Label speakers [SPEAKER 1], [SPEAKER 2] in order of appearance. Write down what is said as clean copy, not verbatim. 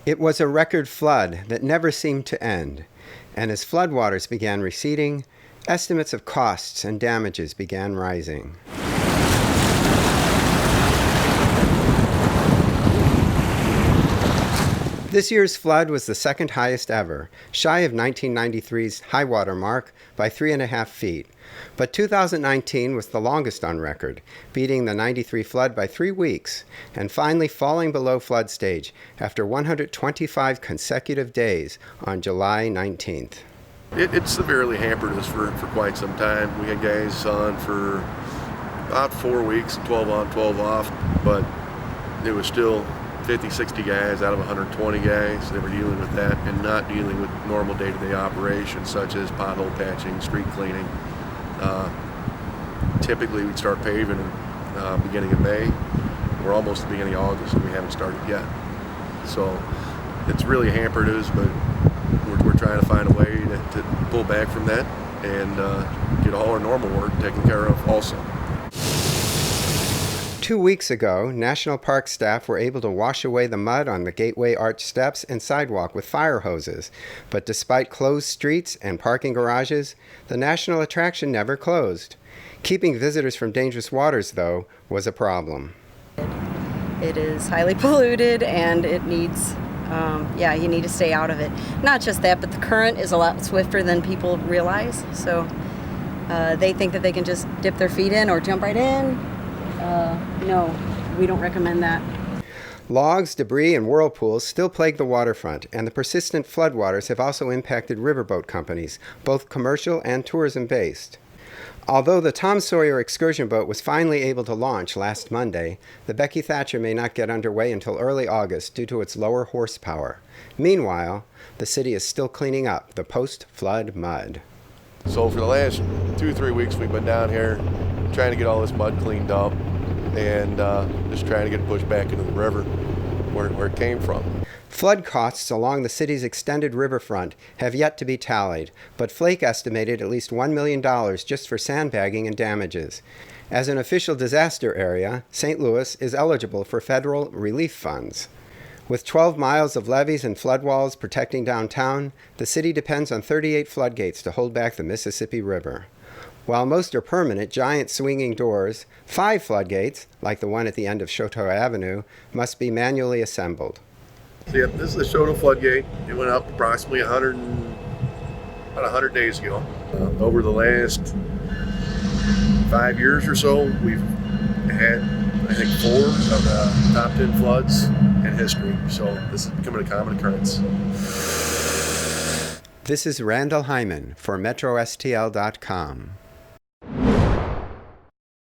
[SPEAKER 1] It was a record flood that never seemed to end, and as floodwaters began receding, estimates of costs and damages began rising. This year's flood was the second highest ever, shy of 1993's high water mark by 3.5 feet. But 2019 was the longest on record, beating the 93 flood by 3 weeks, and finally falling below flood stage after 125 consecutive days on July 19th.
[SPEAKER 2] It severely hampered us for quite some time. We had guys on for about 4 weeks, 12 on, 12 off, but it was still 50, 60 guys out of 120 guys that were dealing with that and not dealing with normal day-to-day operations such as pothole patching, street cleaning. Typically we'd start paving in beginning of May. We're almost at the beginning of August and we haven't started yet. So it's really hampered us, but we're trying to find a way to pull back from that and get all our normal work taken care of also.
[SPEAKER 1] 2 weeks ago, National Park staff were able to wash away the mud on the Gateway Arch steps and sidewalk with fire hoses. But despite closed streets and parking garages, the national attraction never closed. Keeping visitors from dangerous waters, though, was a problem.
[SPEAKER 3] It is highly polluted and it needs, you need to stay out of it. Not just that, but the current is a lot swifter than people realize. So they think that they can just dip their feet in or jump right in. No, we don't recommend that.
[SPEAKER 1] Logs, debris, and whirlpools still plague the waterfront, and the persistent floodwaters have also impacted riverboat companies, both commercial and tourism-based. Although the Tom Sawyer excursion boat was finally able to launch last Monday, the Becky Thatcher may not get underway until early August due to its lower horsepower. Meanwhile, the city is still cleaning up the post-flood mud.
[SPEAKER 2] So for the last 2-3 weeks we've been down here trying to get all this mud cleaned up and just trying to get it pushed back into the river where it came from.
[SPEAKER 1] Flood costs along the city's extended riverfront have yet to be tallied, but Flake estimated at least $1 million just for sandbagging and damages. As an official disaster area, St. Louis is eligible for federal relief funds. With 12 miles of levees and flood walls protecting downtown, the city depends on 38 floodgates to hold back the Mississippi River. While most are permanent, giant swinging doors, 5 floodgates, like the one at the end of Chouteau Avenue, must be manually assembled.
[SPEAKER 2] So yeah, this is the Chouteau floodgate. It went up approximately about 100 days ago. Over the last 5 years or so, we've had, I think, 4 of the top 10 floods in history. So this is becoming a common occurrence.
[SPEAKER 1] This is Randall Hyman for MetroSTL.com.